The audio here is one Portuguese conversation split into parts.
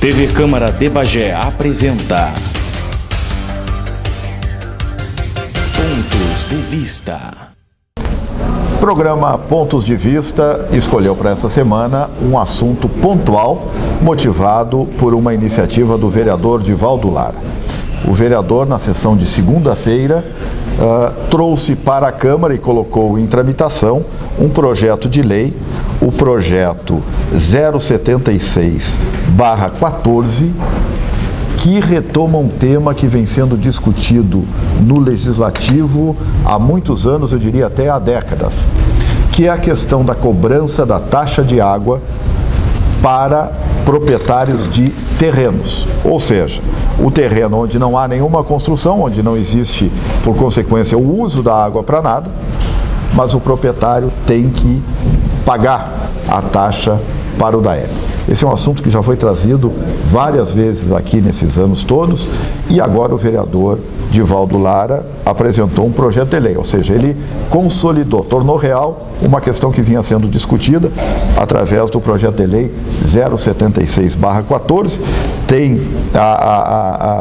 TV Câmara de Bagé apresenta Pontos de Vista. O programa Pontos de Vista escolheu para essa semana um assunto pontual motivado por uma iniciativa do vereador Divaldo Lara. O vereador, na sessão de segunda-feira, trouxe para a Câmara e colocou em tramitação um projeto de lei, o projeto 076/14, que retoma um tema que vem sendo discutido no Legislativo há muitos anos, eu diria até há décadas, que é a questão da cobrança da taxa de água para proprietários de terrenos, ou seja, o terreno onde não há nenhuma construção, onde não existe, por consequência, o uso da água para nada, mas o proprietário tem que pagar a taxa para o DAEB. Esse é um assunto que já foi trazido várias vezes aqui nesses anos todos e agora o vereador Divaldo Lara apresentou um projeto de lei, ou seja, ele consolidou, tornou real uma questão que vinha sendo discutida através do projeto de lei 076/14, tem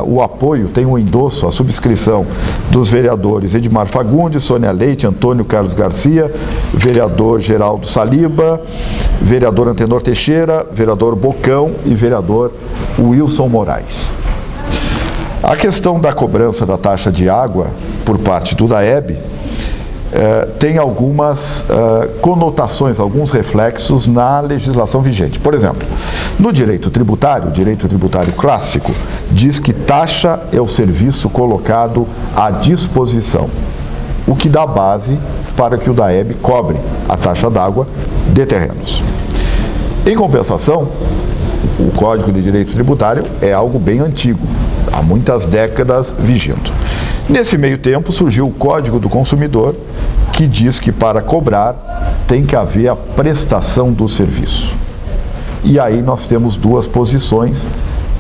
o apoio, tem o endosso, a subscrição dos vereadores Edmar Fagundes, Sônia Leite, Antônio Carlos Garcia, vereador Geraldo Saliba, vereador Antenor Teixeira, vereador Bocão e vereador Wilson Moraes. A questão da cobrança da taxa de água por parte do DAEB tem algumas conotações, alguns reflexos na legislação vigente. Por exemplo, no direito tributário clássico, diz que taxa é o serviço colocado à disposição, o que dá base para que o DAEB cobre a taxa d'água de terrenos. Em compensação, o Código de Direito Tributário é algo bem antigo, há muitas décadas vigindo. Nesse meio tempo surgiu o Código do Consumidor, que diz que para cobrar tem que haver a prestação do serviço. E aí nós temos duas posições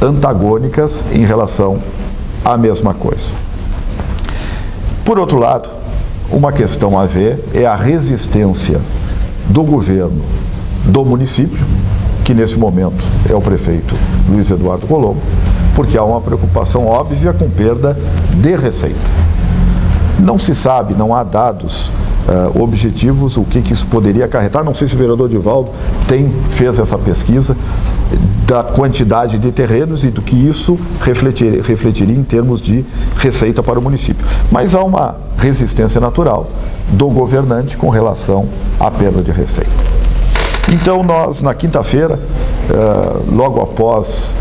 antagônicas em relação à mesma coisa. Por outro lado, uma questão a ver é a resistência do governo do município, que nesse momento é o prefeito Luiz Eduardo Colombo, porque há uma preocupação óbvia com perda de receita. Não se sabe, não há dados objetivos o que isso poderia acarretar. Não sei se o vereador Divaldo fez essa pesquisa da quantidade de terrenos e do que isso refletiria em termos de receita para o município. Mas há uma resistência natural do governante com relação à perda de receita. Então nós, na quinta-feira, logo após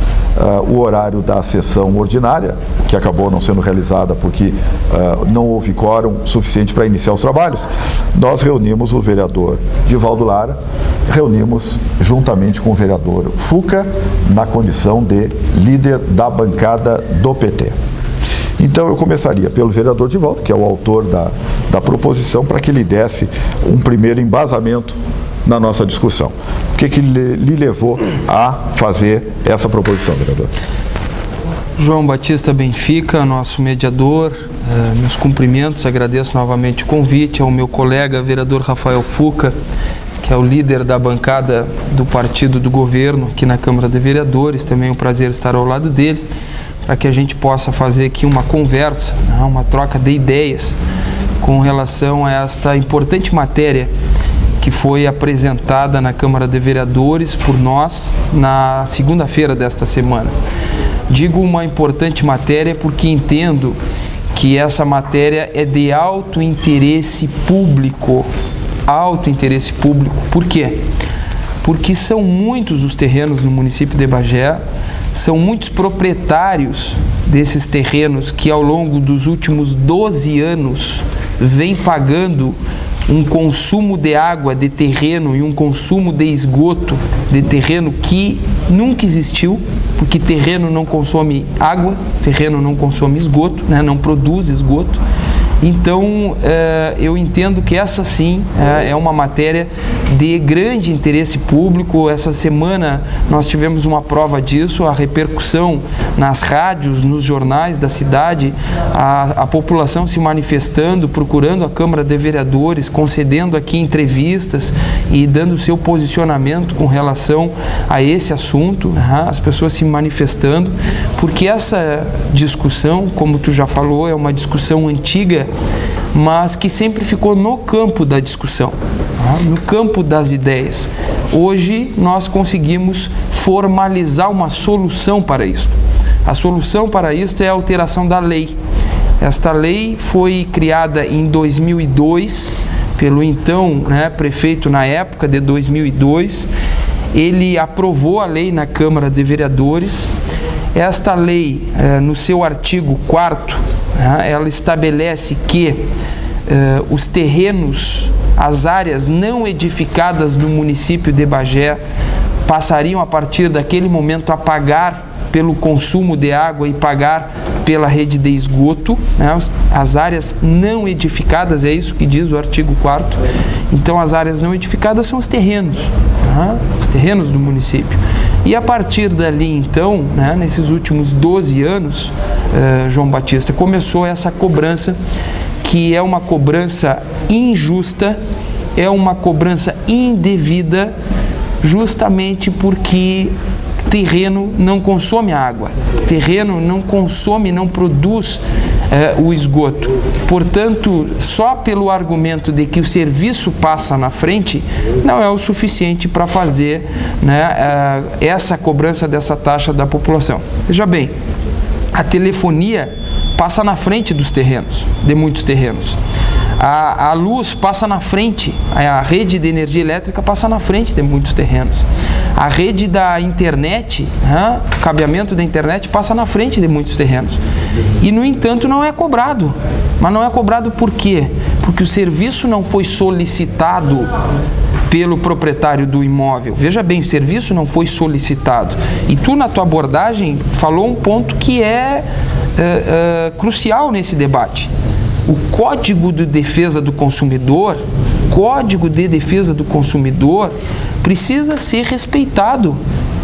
o horário da sessão ordinária, que acabou não sendo realizada porque não houve quórum suficiente para iniciar os trabalhos, nós reunimos o vereador Divaldo Lara, reunimos juntamente com o vereador Fuca, na condição de líder da bancada do PT. Então eu começaria pelo vereador Divaldo, que é o autor da proposição, para que ele desse um primeiro embasamento na nossa discussão. O que lhe levou a fazer essa proposição, vereador? João Batista Benfica, nosso mediador, meus cumprimentos, agradeço novamente o convite ao meu colega, vereador Rafael Fuca, que é o líder da bancada do partido do governo aqui na Câmara de Vereadores, também é um prazer estar ao lado dele, para que a gente possa fazer aqui uma conversa, uma troca de ideias com relação a esta importante matéria que foi apresentada na Câmara de Vereadores por nós na segunda-feira desta semana. Digo uma importante matéria porque entendo que essa matéria é de alto interesse público. Alto interesse público. Por quê? Porque são muitos os terrenos no município de Bagé, são muitos proprietários desses terrenos que ao longo dos últimos 12 anos vêm pagando um consumo de água de terreno e um consumo de esgoto de terreno que nunca existiu, porque terreno não consome água, terreno não consome esgoto, não produz esgoto, Então, eu entendo que essa sim é uma matéria de grande interesse público. Essa semana nós tivemos uma prova disso, a repercussão nas rádios, nos jornais da cidade, a população se manifestando, procurando a Câmara de Vereadores, concedendo aqui entrevistas e dando o seu posicionamento com relação a esse assunto, as pessoas se manifestando, porque essa discussão, como tu já falou, é uma discussão antiga, mas que sempre ficou no campo da discussão, no campo das ideias. Hoje nós conseguimos formalizar uma solução para isso. A solução para isso é a alteração da lei. Esta lei foi criada em 2002 pelo então prefeito na época de 2002. Ele aprovou a lei na Câmara de Vereadores. Esta lei, no seu artigo 4º, ela estabelece que os terrenos, as áreas não edificadas no município de Bagé passariam a partir daquele momento a pagar pelo consumo de água e pagar pela rede de esgoto, as áreas não edificadas, é isso que diz o artigo 4º. Então as áreas não edificadas são os terrenos do município. E a partir dali então, nesses últimos 12 anos, João Batista, começou essa cobrança, que é uma cobrança injusta, é uma cobrança indevida, justamente porque terreno não consome água, terreno não consome, não produz o esgoto. Portanto, só pelo argumento de que o serviço passa na frente, não é o suficiente para fazer essa cobrança dessa taxa da população. Veja bem, a telefonia passa na frente dos terrenos, de muitos terrenos. A luz passa na frente, a rede de energia elétrica passa na frente de muitos terrenos. A rede da internet, o cabeamento da internet passa na frente de muitos terrenos. E, no entanto, não é cobrado. Mas não é cobrado por quê? Porque o serviço não foi solicitado pelo proprietário do imóvel. Veja bem, o serviço não foi solicitado. E tu, na tua abordagem, falou um ponto que é crucial nesse debate. O Código de Defesa do Consumidor, precisa ser respeitado,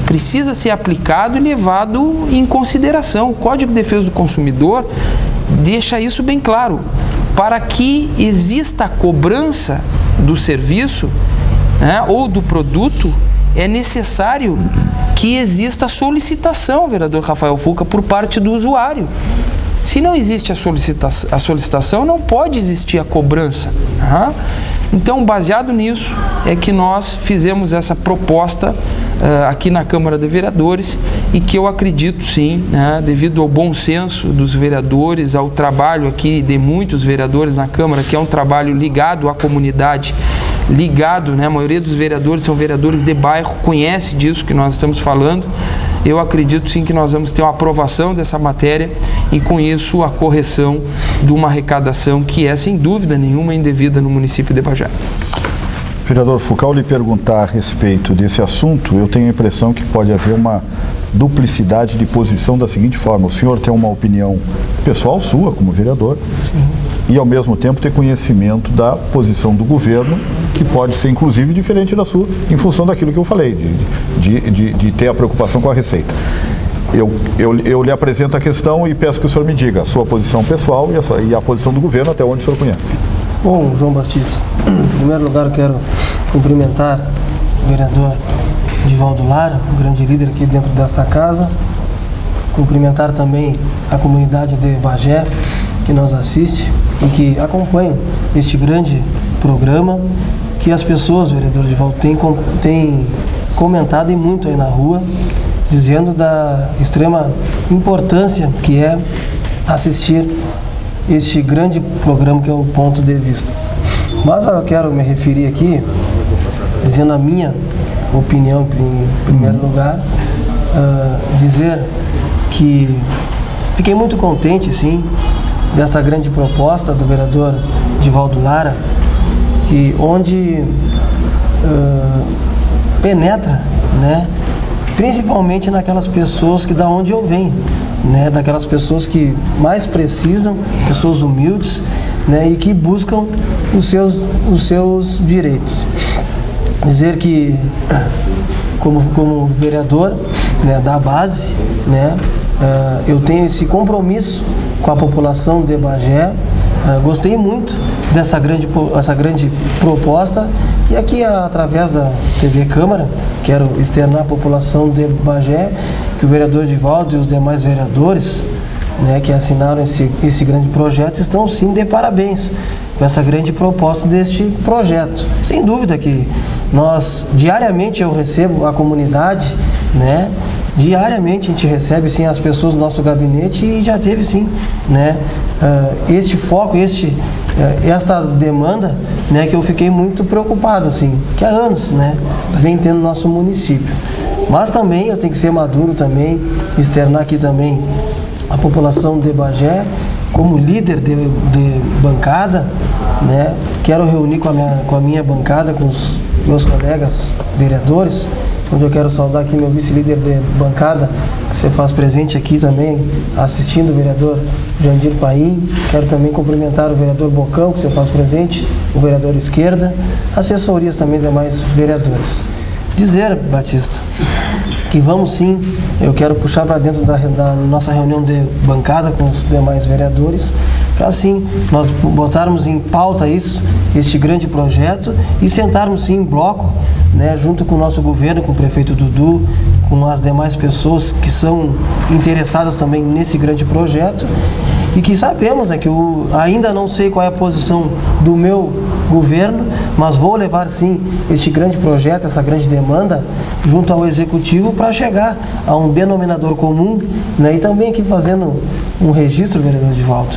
precisa ser aplicado e levado em consideração. O Código de Defesa do Consumidor deixa isso bem claro. Para que exista a cobrança do serviço ou do produto, é necessário que exista a solicitação, vereador Rafael Fuca, por parte do usuário. Se não existe a solicitação, não pode existir a cobrança. Então, baseado nisso, é que nós fizemos essa proposta aqui na Câmara de Vereadores e que eu acredito sim, devido ao bom senso dos vereadores, ao trabalho aqui de muitos vereadores na Câmara, que é um trabalho ligado à comunidade, a maioria dos vereadores são vereadores de bairro, conhece disso que nós estamos falando. Eu acredito sim que nós vamos ter uma aprovação dessa matéria e com isso a correção de uma arrecadação que é sem dúvida nenhuma indevida no município de Bagé. Vereador Fuca, ao lhe perguntar a respeito desse assunto, eu tenho a impressão que pode haver uma duplicidade de posição da seguinte forma: o senhor tem uma opinião pessoal sua como vereador, sim, e ao mesmo tempo ter conhecimento da posição do governo, que pode ser inclusive diferente da sua, em função daquilo que eu falei, de ter a preocupação com a receita. Eu lhe apresento a questão e peço que o senhor me diga a sua posição pessoal e a posição do governo, até onde o senhor conhece. Bom, João Batista, em primeiro lugar eu quero cumprimentar o vereador Divaldo Lara, um grande líder aqui dentro desta casa, cumprimentar também a comunidade de Bagé, que nos assiste e que acompanha este grande programa, que as pessoas, vereador Divaldo, têm comentado e muito aí na rua, dizendo da extrema importância que é assistir este grande programa que é o Ponto de Vistas. Mas eu quero me referir aqui, dizendo a minha opinião em primeiro lugar, dizer que fiquei muito contente, sim, dessa grande proposta do vereador Divaldo Lara, que onde penetra, principalmente naquelas pessoas que da onde eu venho, daquelas pessoas que mais precisam, pessoas humildes, né, e que buscam os seus direitos. Dizer que, como vereador, né, da base, né, eu tenho esse compromisso com a população de Bagé. Gostei muito dessa grande proposta e aqui, através da TV Câmara, quero externar à população de Bagé que o vereador Divaldo e os demais vereadores, né, que assinaram esse grande projeto estão sim de parabéns com essa grande proposta deste projeto. Sem dúvida que diariamente eu recebo a comunidade, né? Diariamente a gente recebe sim as pessoas do nosso gabinete e já teve sim, né, este foco, esta demanda, né, que eu fiquei muito preocupado, assim, que há anos, né, vem tendo no nosso município. Mas também eu tenho que ser maduro também, externar aqui também a população de Bagé, como líder de bancada, né, quero reunir com a minha bancada, com os meus colegas vereadores, onde eu quero saudar aqui meu vice-líder de bancada, que se faz presente aqui também, assistindo o vereador Jandir Paim. Quero também cumprimentar o vereador Bocão, que se faz presente, o vereador Esquerda, assessorias também de demais vereadores. Dizer, Batista, que vamos sim, eu quero puxar para dentro da nossa reunião de bancada com os demais vereadores, para assim nós botarmos em pauta este grande projeto e sentarmos sim em bloco, né, junto com o nosso governo, com o prefeito Dudu, com as demais pessoas que são interessadas também nesse grande projeto e que sabemos, né, que ainda não sei qual é a posição do meu governo, mas vou levar sim este grande projeto, essa grande demanda junto ao executivo para chegar a um denominador comum, né, e também aqui fazendo um registro, vereador Divaldo.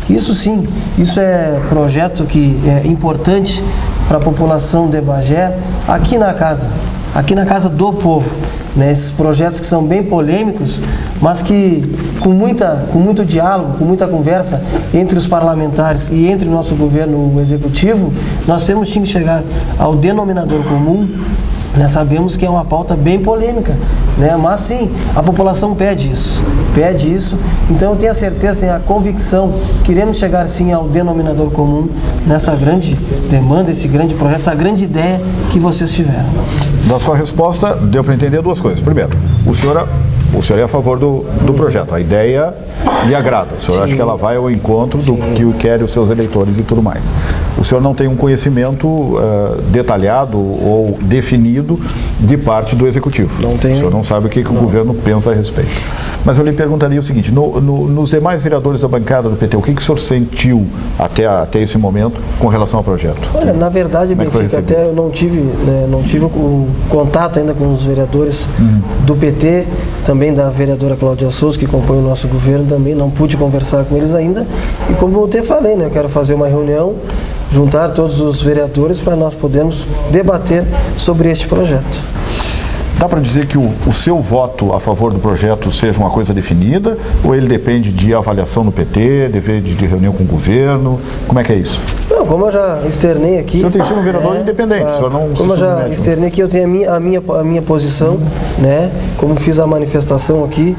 Isso sim, isso é projeto que é importante para a população de Bagé, aqui na casa do povo, né? Esses projetos que são bem polêmicos, mas que com muito diálogo, com muita conversa entre os parlamentares e entre o nosso governo o executivo, nós temos que chegar ao denominador comum, né? Sabemos que é uma pauta bem polêmica, né? Mas sim, a população pede isso, então eu tenho a certeza, tenho a convicção que iremos chegar sim ao denominador comum nessa grande demanda, esse grande projeto, essa grande ideia que vocês tiveram. Da sua resposta, deu para entender duas coisas. Primeiro, o senhor é a favor do projeto, a ideia lhe agrada, o senhor acha que ela vai ao encontro do que querem os seus eleitores e tudo mais. O senhor não tem um conhecimento detalhado ou definido de parte do Executivo. Não tem. O senhor não sabe o que o governo pensa a respeito. Mas eu lhe perguntaria o seguinte, nos demais vereadores da bancada do PT, o que o senhor sentiu até esse momento com relação ao projeto? Olha, na verdade, Benfica, até eu não tive o contato ainda com os vereadores do PT, também da vereadora Cláudia Souza, que compõe o nosso governo também, não pude conversar com eles ainda. E como eu te falei, né, eu quero fazer uma reunião, juntar todos os vereadores para nós podermos debater sobre este projeto. Dá para dizer que o seu voto a favor do projeto seja uma coisa definida ou ele depende de avaliação no PT, depende de reunião com o governo? Como é que é isso? Não, como eu já externei aqui... O senhor tem sido um vereador independente, o senhor não como eu já externei aqui, eu tenho a minha posição, né? Como fiz a manifestação aqui,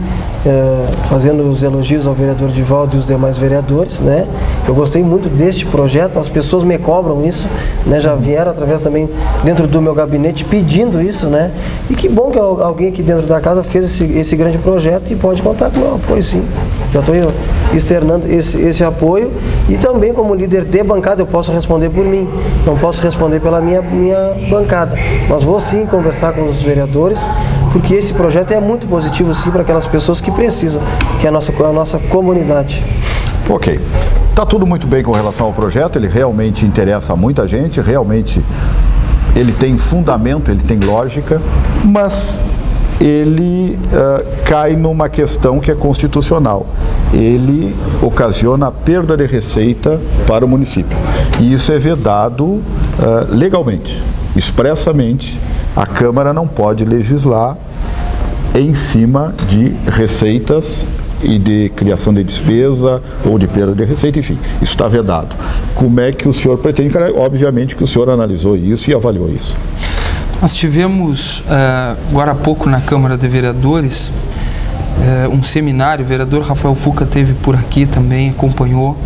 fazendo os elogios ao vereador Divaldo e os demais vereadores, né? Eu gostei muito deste projeto, as pessoas me cobram isso, né? Já vieram através também dentro do meu gabinete pedindo isso, né? E que bom que alguém aqui dentro da casa fez esse grande projeto e pode contar com o meu apoio, sim. Já estou externando esse apoio e também como líder de bancada eu posso responder por mim, não posso responder pela minha bancada, mas vou sim conversar com os vereadores, porque esse projeto é muito positivo sim para aquelas pessoas que precisam, que é a nossa comunidade. Ok. Está tudo muito bem com relação ao projeto, ele realmente interessa a muita gente, realmente ele tem fundamento, ele tem lógica, mas ele cai numa questão que é constitucional. Ele ocasiona a perda de receita para o município. E isso é vedado legalmente, expressamente. A Câmara não pode legislar em cima de receitas e de criação de despesa ou de perda de receita, enfim, isso está vedado. Como é que o senhor pretende? Obviamente que o senhor analisou isso e avaliou isso. Nós tivemos, agora há pouco na Câmara de Vereadores, um seminário, o vereador Rafael Fuca esteve por aqui também, acompanhou,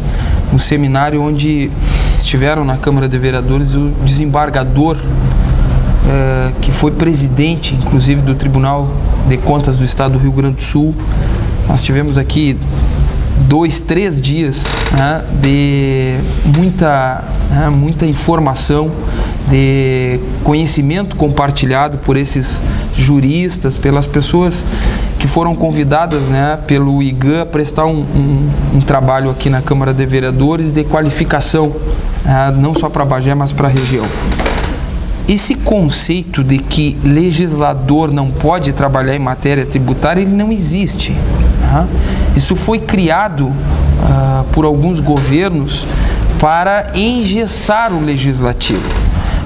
um seminário onde estiveram na Câmara de Vereadores o desembargador, que foi presidente, inclusive, do Tribunal de Contas do Estado do Rio Grande do Sul. Nós tivemos aqui 2, 3 dias, né, de muita informação, de conhecimento compartilhado por esses juristas, pelas pessoas que foram convidadas, né, pelo IGAN a prestar um trabalho aqui na Câmara de Vereadores de qualificação, não só para Bagé, mas para a região. Esse conceito de que legislador não pode trabalhar em matéria tributária, ele não existe. Isso foi criado por alguns governos para engessar o legislativo,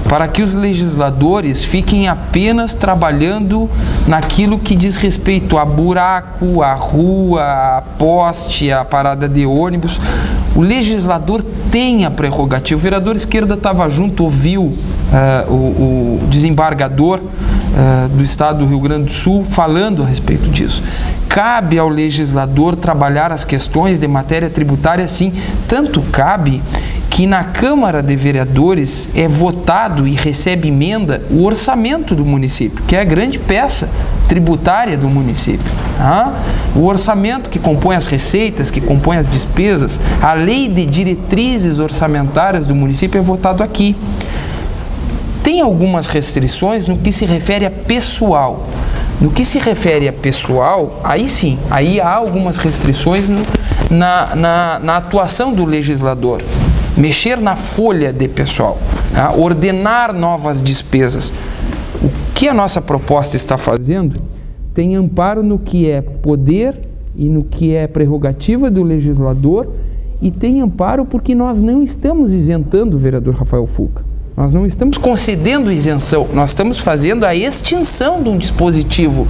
para que os legisladores fiquem apenas trabalhando naquilo que diz respeito a buraco, a rua, a poste, a parada de ônibus. O legislador tem a prerrogativa. O vereador Esquerda estava junto, ouviu o desembargador do Estado do Rio Grande do Sul falando a respeito disso. Cabe ao legislador trabalhar as questões de matéria tributária, sim. Tanto cabe que na Câmara de Vereadores é votado e recebe emenda o orçamento do município, que é a grande peça tributária do município. O orçamento que compõe as receitas, que compõe as despesas, a lei de diretrizes orçamentárias do município é votado aqui. Tem algumas restrições no que se refere a pessoal. No que se refere a pessoal, aí sim, aí há algumas restrições na atuação do legislador. Mexer na folha de pessoal, ordenar novas despesas. O que a nossa proposta está fazendo tem amparo no que é poder e no que é prerrogativa do legislador, e tem amparo porque nós não estamos isentando o vereador Rafael Fuca. Nós não estamos concedendo isenção, nós estamos fazendo a extinção de um dispositivo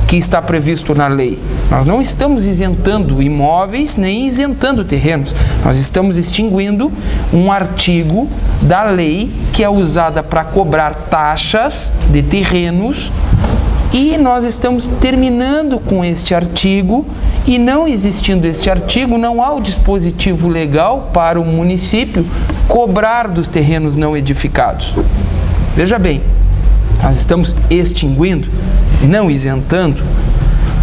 que está previsto na lei. Nós não estamos isentando imóveis nem isentando terrenos. Nós estamos extinguindo um artigo da lei que é usada para cobrar taxas de terrenos, e nós estamos terminando com este artigo, e não existindo este artigo, não há o dispositivo legal para o município cobrar dos terrenos não edificados. Veja bem, nós estamos extinguindo, não isentando.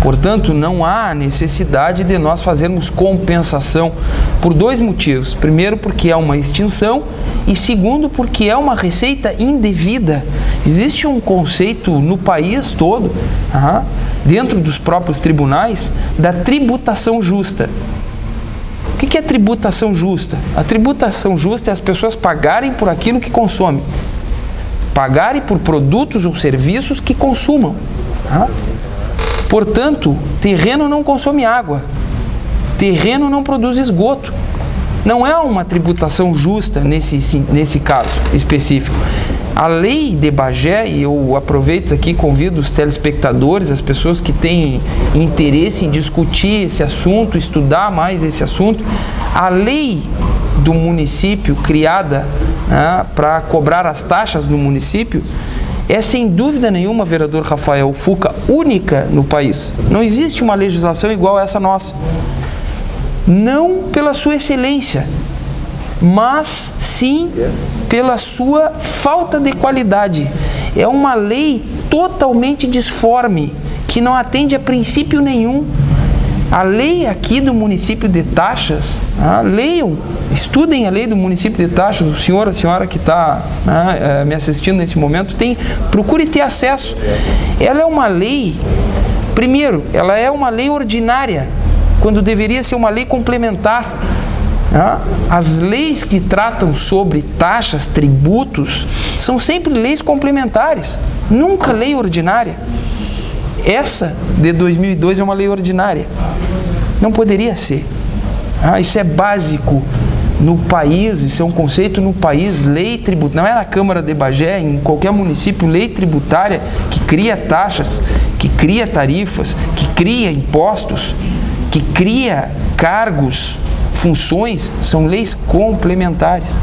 Portanto, não há necessidade de nós fazermos compensação por 2 motivos. Primeiro, porque é uma extinção, e segundo, porque é uma receita indevida. Existe um conceito no país todo, dentro dos próprios tribunais, da tributação justa. O que é tributação justa? A tributação justa é as pessoas pagarem por aquilo que consomem, pagarem por produtos ou serviços que consumam. Portanto, terreno não consome água, terreno não produz esgoto. Não é uma tributação justa nesse caso específico. A lei de Bagé, e eu aproveito aqui e convido os telespectadores, as pessoas que têm interesse em discutir esse assunto, estudar mais esse assunto, a lei do município criada para cobrar as taxas no município é, sem dúvida nenhuma, vereador Rafael Fuca, única no país. Não existe uma legislação igual a essa nossa. Não pela sua excelência, mas sim pela sua falta de qualidade. É uma lei totalmente disforme, que não atende a princípio nenhum. A lei aqui do município de taxas, leiam, estudem a lei do município de taxas. O senhor, a senhora que está me assistindo nesse momento, procure ter acesso. Ela é uma lei, primeiro, ela é uma lei ordinária, quando deveria ser uma lei complementar. As leis que tratam sobre taxas, tributos, são sempre leis complementares, nunca lei ordinária. Essa de 2002 é uma lei ordinária. Não poderia ser. Isso é básico no país, isso é um conceito no país, lei tributária. Não é na Câmara de Bagé, em qualquer município, lei tributária que cria taxas, que cria tarifas, que cria impostos, que cria cargos, funções, são leis complementares.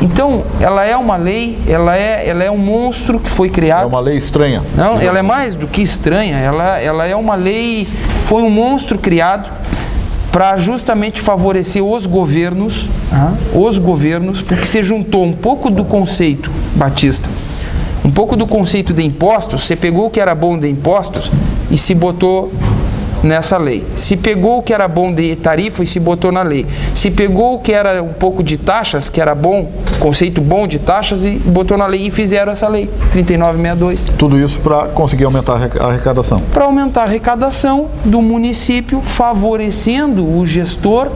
Então, ela é uma lei, ela é um monstro que foi criado. É uma lei estranha. Não, ela é mais do que estranha, ela é uma lei, foi um monstro criado para justamente favorecer os governos, porque se juntou um pouco do conceito, Batista, um pouco do conceito de impostos, você pegou o que era bom de impostos e se botou nessa lei. Se pegou o que era bom de tarifa e se botou na lei. Se pegou o que era um pouco de taxas, que era bom, conceito bom de taxas, e botou na lei e fizeram essa lei, 3962. Tudo isso para conseguir aumentar a arrecadação. Para aumentar a arrecadação do município, favorecendo o gestor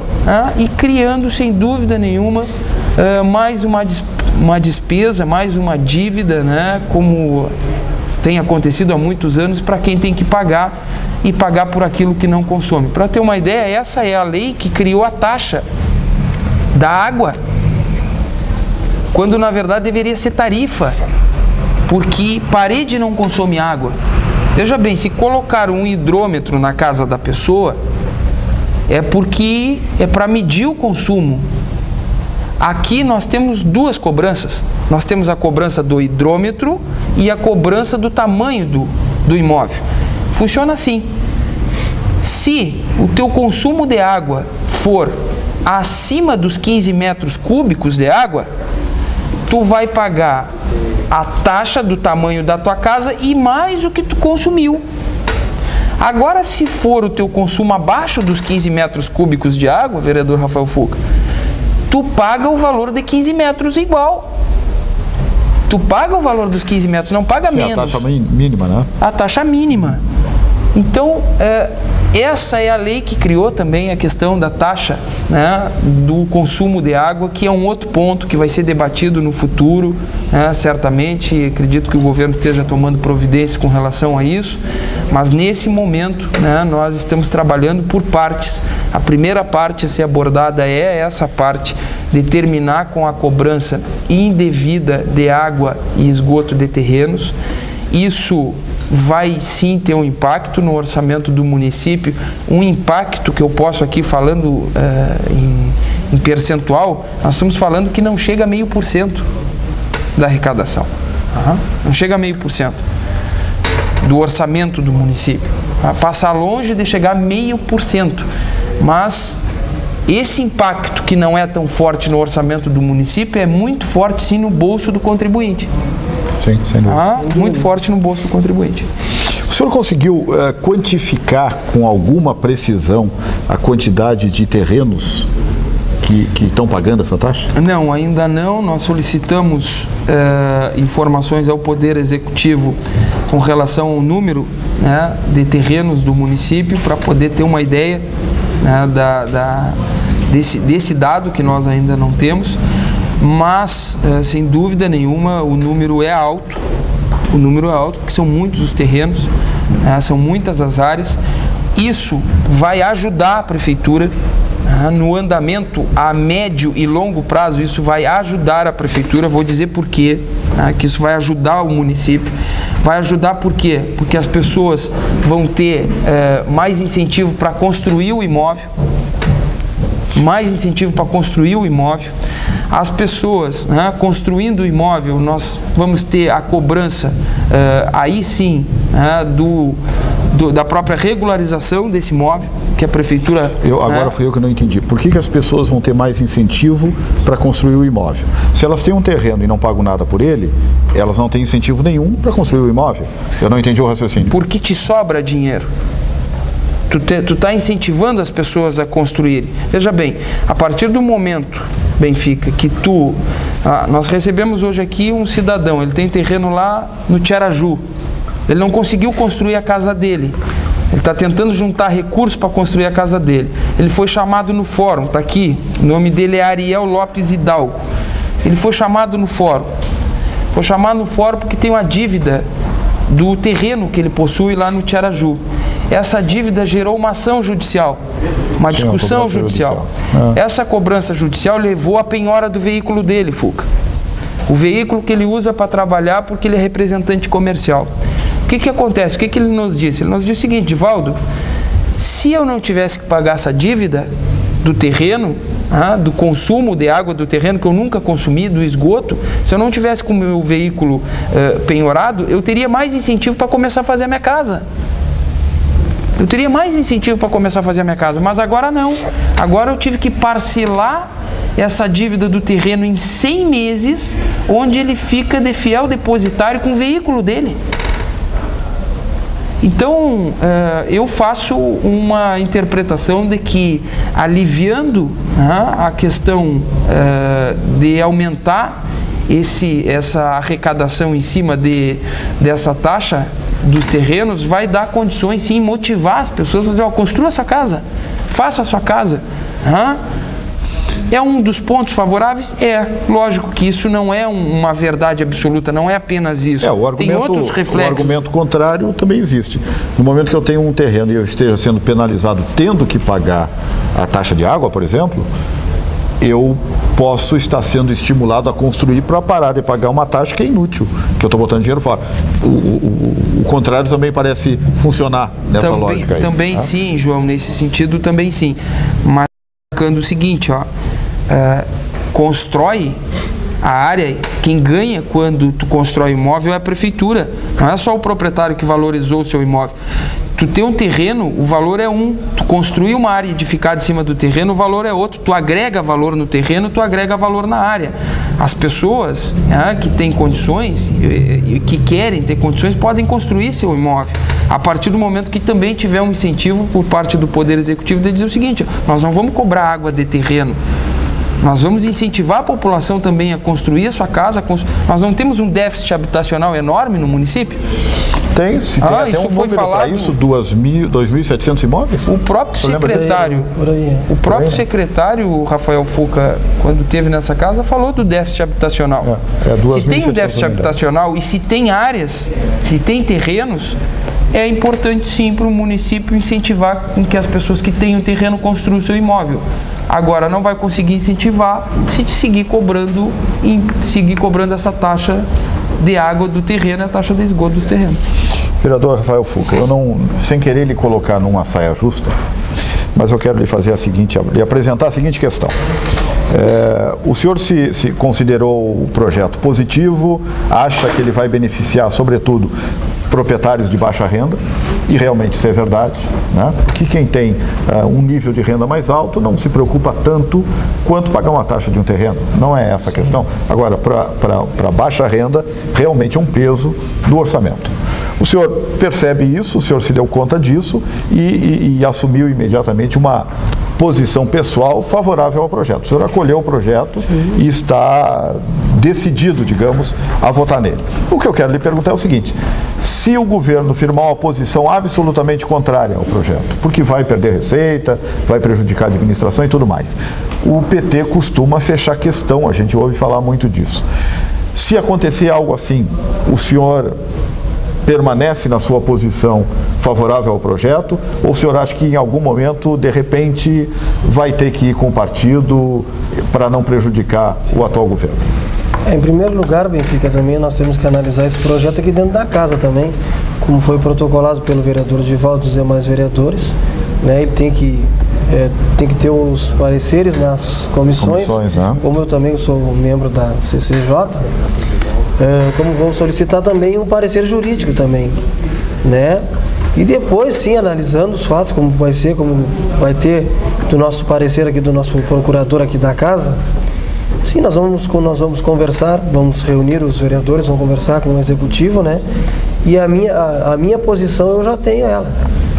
e criando, sem dúvida nenhuma, mais uma despesa, mais uma dívida, né, como tem acontecido há muitos anos, para quem tem que pagar e pagar por aquilo que não consome. Para ter uma ideia, essa é a lei que criou a taxa da água, quando na verdade deveria ser tarifa, porque parede não consome água. Veja bem, se colocar um hidrômetro na casa da pessoa, é porque é para medir o consumo. Aqui nós temos duas cobranças. Nós temos a cobrança do hidrômetro e a cobrança do tamanho do imóvel. Funciona assim: se o teu consumo de água for acima dos 15 metros cúbicos de água, tu vai pagar a taxa do tamanho da tua casa e mais o que tu consumiu. Agora, se for o teu consumo abaixo dos 15 metros cúbicos de água, vereador Rafael Fuca, tu paga o valor de 15 metros igual. Tu paga o valor dos 15 metros, não paga menos. A taxa mínima, né? A taxa mínima. Então, essa é a lei que criou também a questão da taxa, né, do consumo de água, que é um outro ponto que vai ser debatido no futuro, né, certamente. Acredito que o governo esteja tomando providências com relação a isso, mas nesse momento, né, nós estamos trabalhando por partes. A primeira parte a ser abordada é essa parte de terminar com a cobrança indevida de água e esgoto de terrenos. Isso vai sim ter um impacto no orçamento do município, um impacto que eu posso aqui falando em percentual, nós estamos falando que não chega a 0,5% da arrecadação, não chega a 0,5% do orçamento do município, passa longe de chegar a 0,5%, mas esse impacto que não é tão forte no orçamento do município é muito forte sim no bolso do contribuinte. Sim, sem dúvida. Muito forte no bolso do contribuinte. O senhor conseguiu quantificar com alguma precisão a quantidade de terrenos que estão pagando essa taxa? Não, ainda não. Nós solicitamos informações ao Poder Executivo com relação ao número, né, de terrenos do município, para poder ter uma ideia, né, desse dado que nós ainda não temos. Mas, sem dúvida nenhuma, o número é alto, porque são muitos os terrenos, são muitas as áreas. Isso vai ajudar a prefeitura no andamento a médio e longo prazo. Isso vai ajudar a prefeitura. Vou dizer por quê, que isso vai ajudar o município. Vai ajudar por quê? Porque as pessoas vão ter mais incentivo para construir o imóvel, As pessoas, construindo o imóvel, nós vamos ter a cobrança, aí sim, da própria regularização desse imóvel, que a prefeitura... Agora fui eu que não entendi. Por que as pessoas vão ter mais incentivo para construir o imóvel? Se elas têm um terreno e não pagam nada por ele, elas não têm incentivo nenhum para construir o imóvel. Eu não entendi o raciocínio. Porque te sobra dinheiro. Tu está incentivando as pessoas a construírem. Veja bem, a partir do momento, Benfica, que nós recebemos hoje aqui um cidadão, ele tem terreno lá no Tiaraju, ele não conseguiu construir a casa dele, ele está tentando juntar recursos para construir a casa dele, ele foi chamado no fórum, está aqui, o nome dele é Ariel Lopes Hidalgo, ele foi chamado no fórum, porque tem uma dívida do terreno que ele possui lá no Tiaraju. Essa dívida gerou uma ação judicial, uma discussão judicial. Essa cobrança judicial levou à penhora do veículo dele, Fuca. O veículo que ele usa para trabalhar, porque ele é representante comercial. O que acontece? O que ele nos disse? Ele nos disse o seguinte: Valdo, se eu não tivesse que pagar essa dívida do terreno, do consumo de água do terreno, que eu nunca consumi, do esgoto, se eu não tivesse com o meu veículo penhorado, eu teria mais incentivo para começar a fazer a minha casa. Eu teria mais incentivo para começar a fazer a minha casa, mas agora não. Agora eu tive que parcelar essa dívida do terreno em 100 meses, onde ele fica de fiel depositário com o veículo dele. Então, eu faço uma interpretação de que, aliviando a questão de aumentar essa arrecadação em cima dessa taxa dos terrenos, vai dar condições, sim, motivar as pessoas a dizer, construa essa casa, faça a sua casa. É um dos pontos favoráveis? É. Lógico que isso não é uma verdade absoluta, não é apenas isso. Tem outros reflexos. O argumento contrário também existe. No momento que eu tenho um terreno e eu esteja sendo penalizado tendo que pagar a taxa de água, por exemplo, eu posso estar sendo estimulado a construir para parar de pagar uma taxa que é inútil, que eu estou botando dinheiro fora. O contrário também parece funcionar nessa lógica aí. Também sim, João, nesse sentido também sim. Mas marcando o seguinte, constrói a área, quem ganha quando tu constrói imóvel é a prefeitura, não é só o proprietário que valorizou o seu imóvel. Tu tem um terreno, o valor é um. Tu construir uma área edificada em cima do terreno, o valor é outro. Tu agrega valor no terreno, tu agrega valor na área. As pessoas que têm condições, que querem ter condições, podem construir seu imóvel. A partir do momento que também tiver um incentivo por parte do Poder Executivo de dizer o seguinte, nós não vamos cobrar água de terreno. Nós vamos incentivar a população também a construir a sua casa. Nós não temos um déficit habitacional enorme no município? Tem, se tem até um número para isso, 2.700 imóveis? O próprio secretário, Rafael Fuca, quando esteve nessa casa, falou do déficit habitacional. Se tem um déficit habitacional e se tem áreas, se tem terrenos, é importante sim para o município incentivar com que as pessoas que têm o terreno construam o seu imóvel. Agora, não vai conseguir incentivar se seguir cobrando essa taxa de água do terreno e a taxa de esgoto dos terrenos. Vereador Rafael Fuca, eu não, sem querer lhe colocar numa saia justa, mas eu quero lhe fazer lhe apresentar a seguinte questão. O senhor se considerou o projeto positivo, acha que ele vai beneficiar, sobretudo, proprietários de baixa renda, e realmente isso é verdade, né? Porque quem tem um nível de renda mais alto não se preocupa tanto quanto pagar uma taxa de um terreno, não é essa a questão. Agora, para baixa renda, realmente é um peso do orçamento. O senhor percebe isso, o senhor se deu conta disso e assumiu imediatamente uma posição pessoal favorável ao projeto. O senhor acolheu o projeto e está decidido, digamos, a votar nele. O que eu quero lhe perguntar é o seguinte: se o governo firmar uma posição absolutamente contrária ao projeto, porque vai perder receita, vai prejudicar a administração e tudo mais, o PT costuma fechar questão, a gente ouve falar muito disso. Se acontecer algo assim, o senhor permanece na sua posição favorável ao projeto, ou o senhor acha que em algum momento, de repente, vai ter que ir com o partido para não prejudicar o atual governo? Em primeiro lugar, Benfica, também nós temos que analisar esse projeto aqui dentro da casa também, como foi protocolado pelo vereador Divaldo e dos demais vereadores, né? Ele tem que ter os pareceres nas comissões, né? Como eu também sou membro da CCJ, como vamos solicitar também um parecer jurídico também, né? E depois, sim, analisando os fatos, como vai ser, como vai ter do nosso parecer aqui, do nosso procurador aqui da casa, sim, nós vamos conversar, vamos reunir os vereadores, vamos conversar com o executivo, né? E a minha posição eu já tenho ela,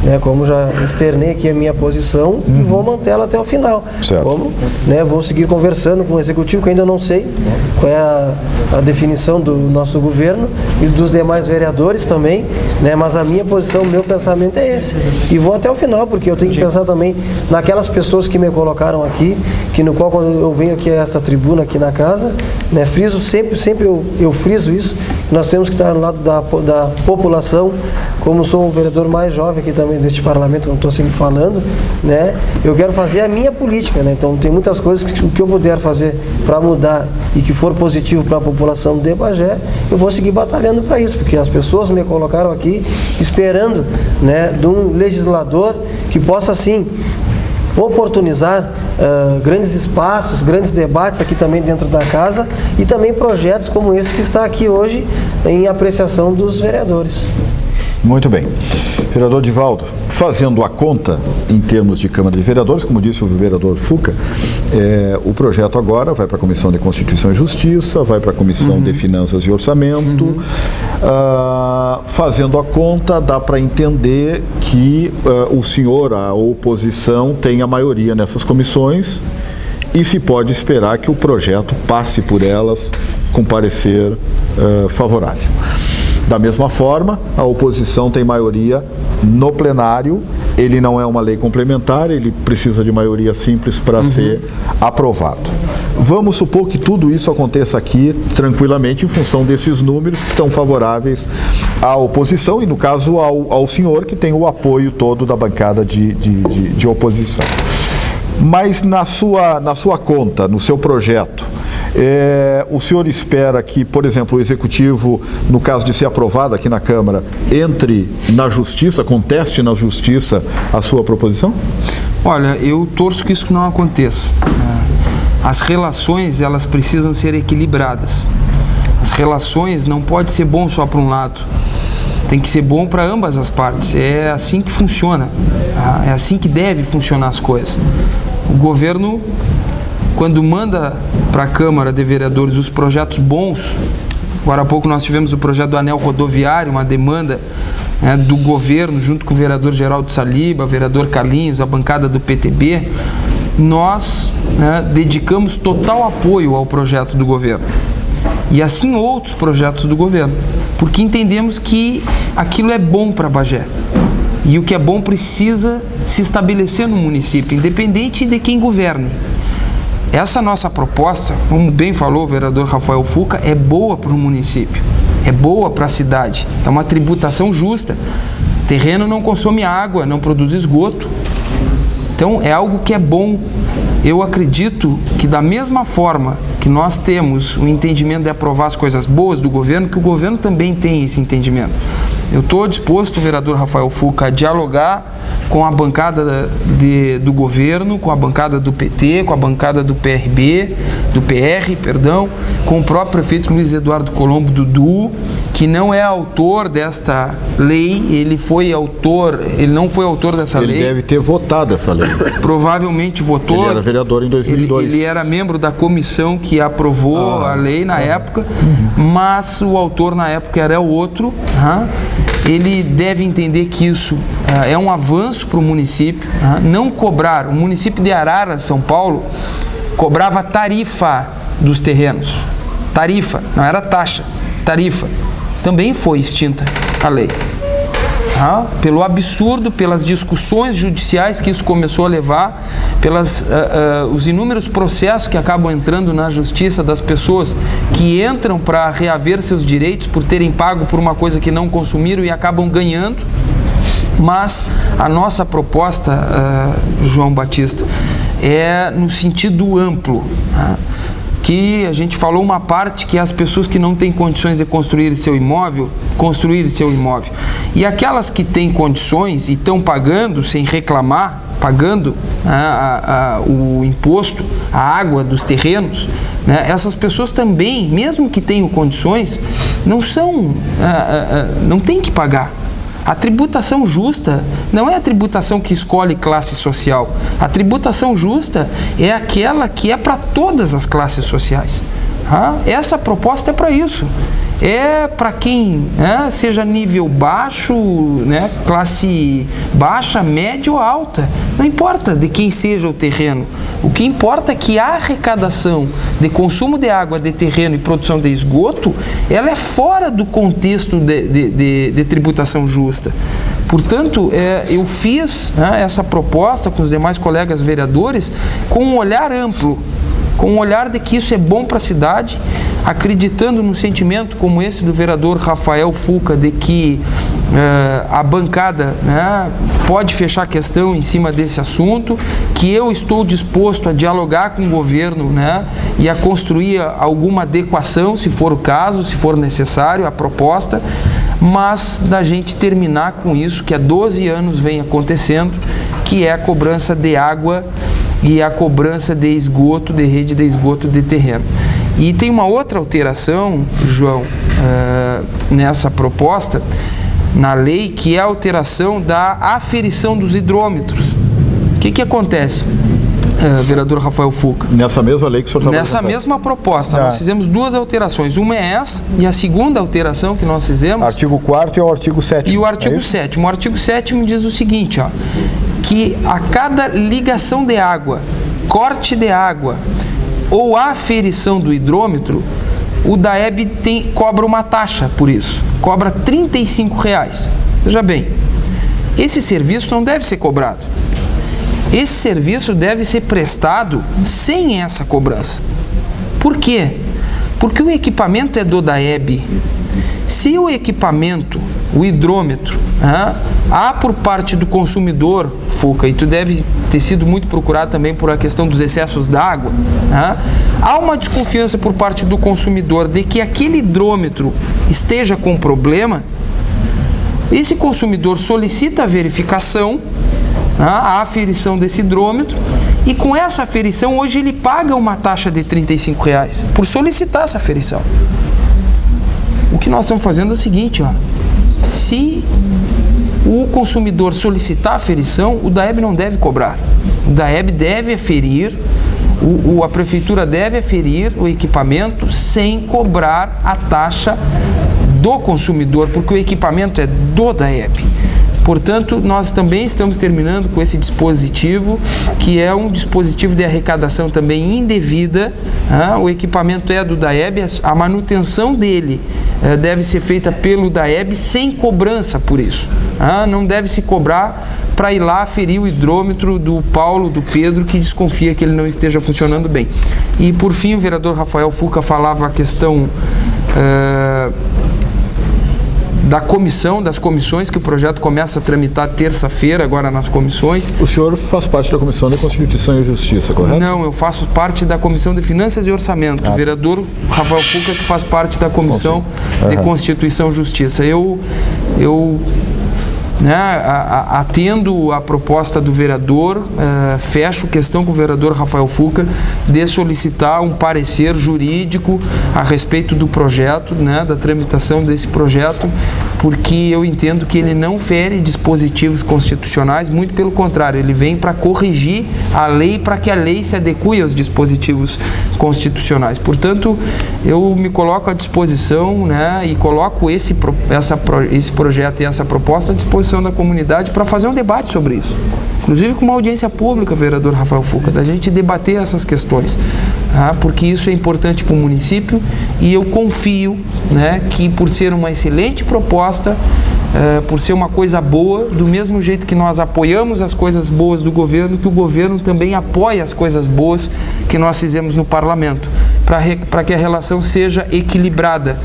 né? Como já externei aqui a minha posição e vou manter ela até o final. Como, né? Vou seguir conversando com o executivo, que ainda não sei qual é a definição do nosso governo e dos demais vereadores também, né? Mas a minha posição, o meu pensamento é esse. E vou até o final, porque eu tenho que pensar também naquelas pessoas que me colocaram aqui, que no qual quando eu venho aqui a essa tribuna aqui na casa, né? Friso sempre eu friso isso. Nós temos que estar no lado da população. Como sou um vereador mais jovem aqui também deste parlamento, como estou sempre falando, né? Eu quero fazer a minha política, né? Então tem muitas coisas que eu puder fazer para mudar e que for positivo para a população de Bagé, eu vou seguir batalhando para isso, porque as pessoas me colocaram aqui esperando, né, de um legislador que possa sim oportunizar grandes espaços, grandes debates aqui também dentro da casa e também projetos como esse que está aqui hoje em apreciação dos vereadores. Muito bem. Vereador Divaldo, fazendo a conta em termos de Câmara de Vereadores, como disse o vereador Fuca, o projeto agora vai para a Comissão de Constituição e Justiça, vai para a Comissão de Finanças e Orçamento. Fazendo a conta, dá para entender que o senhor, a oposição, tem a maioria nessas comissões e se pode esperar que o projeto passe por elas com parecer favorável. Da mesma forma, a oposição tem maioria no plenário, ele não é uma lei complementar, ele precisa de maioria simples para ser aprovado. Vamos supor que tudo isso aconteça aqui tranquilamente em função desses números que estão favoráveis à oposição e, no caso, ao senhor, que tem o apoio todo da bancada de oposição. Mas na sua conta, no seu projeto, o senhor espera que, por exemplo, o Executivo, no caso de ser aprovado aqui na Câmara, entre na Justiça, conteste na Justiça a sua proposição? Olha, eu torço que isso não aconteça. As relações, elas precisam ser equilibradas. As relações não pode ser bom só para um lado. Tem que ser bom para ambas as partes. É assim que funciona. É assim que deve funcionar as coisas. O governo, quando manda para a Câmara de Vereadores os projetos bons, agora há pouco nós tivemos o projeto do anel rodoviário, uma demanda do governo, junto com o vereador Geraldo Saliba, o vereador Carlinhos, a bancada do PTB, nós dedicamos total apoio ao projeto do governo. E assim outros projetos do governo, porque entendemos que aquilo é bom para Bagé. E o que é bom precisa se estabelecer no município, independente de quem governe. Essa nossa proposta, como bem falou o vereador Rafael Fuca, é boa para o município, é boa para a cidade, é uma tributação justa. Terreno não consome água, não produz esgoto. Então é algo que é bom. Eu acredito que da mesma forma que nós temos o entendimento de aprovar as coisas boas do governo, que o governo também tem esse entendimento. Eu estou disposto, vereador Rafael Fuca, a dialogar com a bancada do governo, com a bancada do PT, com a bancada do PR, com o próprio prefeito Luiz Eduardo Colombo Dudu, que não é autor desta lei, ele não foi autor dessa lei. Ele deve ter votado essa lei. Provavelmente votou. Ele era vereador em 2002. Ele era membro da comissão que aprovou a lei na época, mas o autor na época era o outro. Ele deve entender que isso é um avanço para o município. Não cobrar, o município de Araras, São Paulo, cobrava tarifa dos terrenos. Tarifa, não era taxa, tarifa. Também foi extinta a lei. Pelo absurdo, pelas discussões judiciais que isso começou a levar, os inúmeros processos que acabam entrando na justiça das pessoas que entram para reaver seus direitos por terem pago por uma coisa que não consumiram e acabam ganhando. Mas a nossa proposta, João Batista, é no sentido amplo. Que a gente falou uma parte que é as pessoas que não têm condições de construir seu imóvel. E aquelas que têm condições e estão pagando sem reclamar, pagando o imposto, a água dos terrenos, essas pessoas também, mesmo que tenham condições, não têm que pagar. A tributação justa não é a tributação que escolhe classe social. A tributação justa é aquela que é para todas as classes sociais. Essa proposta é para isso. É para quem seja nível baixo, classe baixa, média ou alta. Não importa de quem seja o terreno. O que importa é que a arrecadação de consumo de água, de terreno e produção de esgoto, ela é fora do contexto de tributação justa. Portanto, eu fiz essa proposta com os demais colegas vereadores com um olhar amplo, com um olhar de que isso é bom para a cidade, acreditando num sentimento como esse do vereador Rafael Fuca, de que a bancada pode fechar a questão em cima desse assunto, que eu estou disposto a dialogar com o governo e a construir alguma adequação, se for o caso, se for necessário, a proposta, mas da gente terminar com isso que há 12 anos vem acontecendo, que é a cobrança de água e a cobrança de esgoto, de rede de esgoto de terreno. E tem uma outra alteração, João, nessa proposta, na lei, que é a alteração da aferição dos hidrômetros. O que acontece, vereador Rafael Fuca? Nessa mesma lei que o senhor está Nessa mesma proposta, nós fizemos duas alterações. Uma é essa, e a segunda alteração que nós fizemos... Artigo 4º e o artigo 7º. E o artigo 7º. O artigo 7º diz o seguinte, ó, que a cada ligação de água, corte de água ou aferição do hidrômetro, o DAEB cobra uma taxa por isso. Cobra R$ 35. Veja bem, esse serviço não deve ser cobrado. Esse serviço deve ser prestado sem essa cobrança. Por quê? Porque o equipamento é do DAEB. Se o equipamento, o hidrômetro, há por parte do consumidor, Fuca, e tu deve ter sido muito procurado também por a questão dos excessos d'água, há uma desconfiança por parte do consumidor de que aquele hidrômetro esteja com problema, esse consumidor solicita a verificação, a aferição desse hidrômetro, e com essa aferição hoje ele paga uma taxa de R$ 35 por solicitar essa aferição. O que nós estamos fazendo é o seguinte, ó, se o consumidor solicitar a aferição, o DAEB não deve cobrar. O DAEB deve aferir, a prefeitura deve aferir o equipamento sem cobrar a taxa do consumidor, porque o equipamento é do DAEB. Portanto, nós também estamos terminando com esse dispositivo, que é um dispositivo de arrecadação também indevida. O equipamento é do DAEB, a manutenção dele deve ser feita pelo DAEB sem cobrança por isso. Não deve se cobrar para ir lá aferir o hidrômetro do Paulo, do Pedro, que desconfia que ele não esteja funcionando bem. E por fim, o vereador Rafael Fuca falava a questão da comissão, das comissões, que o projeto começa a tramitar terça-feira, agora nas comissões. O senhor faz parte da Comissão de Constituição e Justiça, correto? Não, eu faço parte da Comissão de Finanças e Orçamento. O vereador Rafael Fuca que faz parte da Comissão de Constituição e Justiça. Eu atendo a proposta do vereador, fecho questão com o vereador Rafael Fuca de solicitar um parecer jurídico a respeito do projeto, da tramitação desse projeto, porque eu entendo que ele não fere dispositivos constitucionais, muito pelo contrário, ele vem para corrigir a lei, para que a lei se adeque aos dispositivos constitucionais. Portanto, eu me coloco à disposição, e coloco esse projeto e essa proposta à disposição da comunidade para fazer um debate sobre isso. Inclusive com uma audiência pública, vereador Rafael Fuca, da gente debater essas questões, porque isso é importante para o município e eu confio, que por ser uma excelente proposta, por ser uma coisa boa, do mesmo jeito que nós apoiamos as coisas boas do governo, que o governo também apoia as coisas boas que nós fizemos no parlamento, para que a relação seja equilibrada,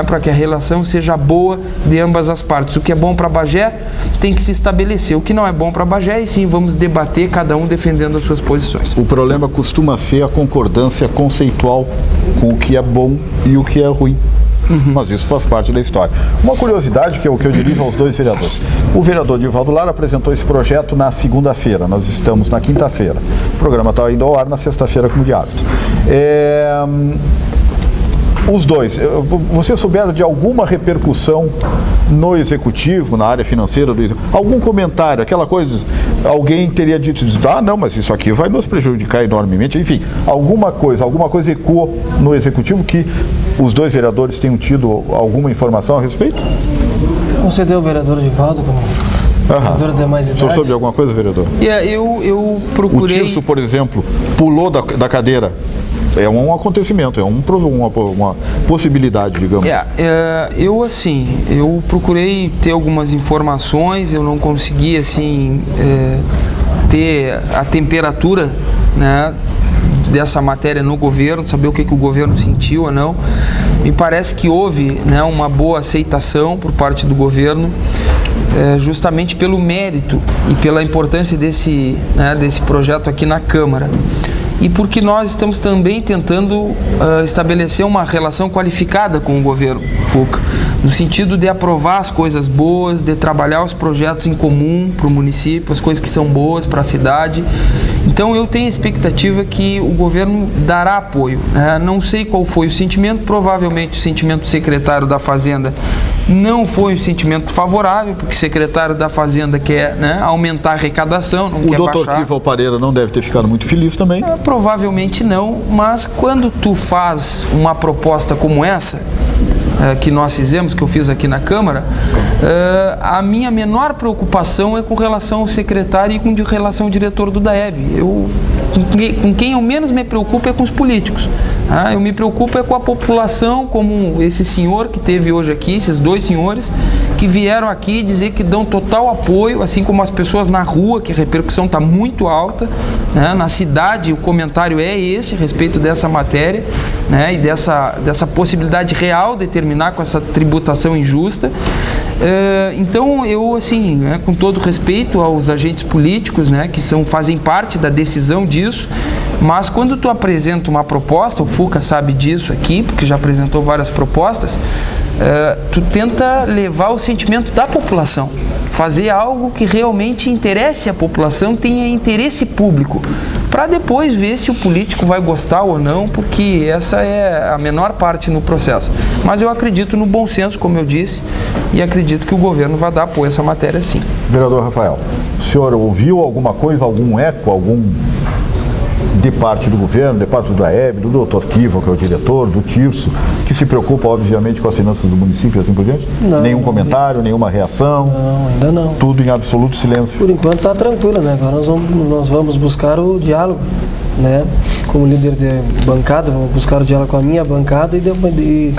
para que a relação seja boa de ambas as partes. O que é bom para Bagé tem que se estabelecer, o que não é bom para Bagé, e sim, vamos debater, cada um defendendo as suas posições. O problema costuma ser a concordância conceitual com o que é bom e o que é ruim. Mas isso faz parte da história. Uma curiosidade que eu dirijo aos dois vereadores. O vereador Divaldo Lara apresentou esse projeto na segunda-feira, nós estamos na quinta-feira. O programa está indo ao ar na sexta-feira, como de hábito. Os dois, vocês souberam de alguma repercussão no executivo, na área financeira do executivo? Algum comentário, aquela coisa, alguém teria dito, não, mas isso aqui vai nos prejudicar enormemente, enfim, alguma coisa ecoou no executivo que os dois vereadores tenham tido alguma informação a respeito? Concedeu o vereador Divaldo como vereador de mais idade. O senhor soube alguma coisa, vereador? Eu procurei... O Tirso, por exemplo, pulou da cadeira. É um acontecimento, é uma possibilidade, digamos. Eu procurei ter algumas informações, eu não consegui, ter a temperatura, dessa matéria no governo, saber o que o governo sentiu ou não. Me parece que houve, uma boa aceitação por parte do governo, justamente pelo mérito e pela importância desse projeto aqui na Câmara. E porque nós estamos também tentando estabelecer uma relação qualificada com o governo, Fuca, no sentido de aprovar as coisas boas, de trabalhar os projetos em comum para o município, as coisas que são boas para a cidade. Então eu tenho a expectativa que o governo dará apoio. Não sei qual foi o sentimento, provavelmente o sentimento do secretário da Fazenda não foi um sentimento favorável, porque o secretário da Fazenda quer, né, aumentar a arrecadação, não quer baixar. O doutor Kival Pareira não deve ter ficado muito feliz também? Provavelmente não, mas quando tu faz uma proposta como essa, que nós fizemos, que eu fiz aqui na Câmara, a minha menor preocupação é com relação ao secretário e com relação ao diretor do DAEB. Com quem eu menos me preocupo é com os políticos. Eu me preocupo é com a população, como esse senhor que teve hoje aqui, esses dois senhores, que vieram aqui dizer que dão total apoio, assim como as pessoas na rua, que a repercussão está muito alta, né? Na cidade o comentário é esse, a respeito dessa matéria, né? E dessa possibilidade real de terminar com essa tributação injusta. Então eu, assim, né, com todo respeito aos agentes políticos, né, que fazem parte da decisão disso, mas quando tu apresenta uma proposta, o Fuca sabe disso aqui, porque já apresentou várias propostas, tu tenta levar o sentimento da população, fazer algo que realmente interesse a população, tenha interesse público, para depois ver se o político vai gostar ou não, porque essa é a menor parte no processo. Mas eu acredito no bom senso, como eu disse, e acredito que o governo vai dar apoio a essa matéria sim. Vereador Rafael, o senhor ouviu alguma coisa, algum eco, de parte do governo, de parte do DAEB, do doutor Kival, que é o diretor, do Tirso, que se preocupa, obviamente, com as finanças do município e assim por diante? Não. Nenhum comentário, nenhuma reação? Não, ainda não. Tudo em absoluto silêncio? Por enquanto está tranquilo, né? Agora nós vamos buscar o diálogo, né? Como líder de bancada, vamos buscar o diálogo com a minha bancada e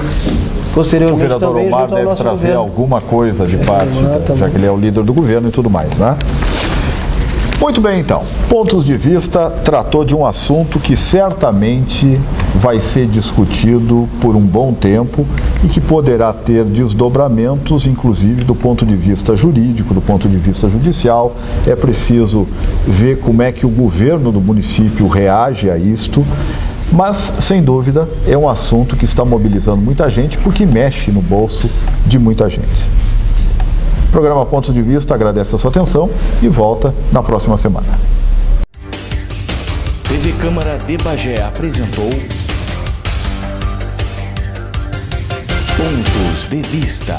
posteriormente o vereador também Omar deve trazer governo. Alguma coisa de parte, já que ele é o líder do governo e tudo mais, né? Muito bem, então. Pontos de Vista tratou de um assunto que certamente vai ser discutido por um bom tempo e que poderá ter desdobramentos, inclusive do ponto de vista jurídico, do ponto de vista judicial. É preciso ver como é que o governo do município reage a isto, mas, sem dúvida, é um assunto que está mobilizando muita gente porque mexe no bolso de muita gente. O programa Pontos de Vista agradece a sua atenção e volta na próxima semana. TV Câmara de Bagé apresentou Pontos de Vista.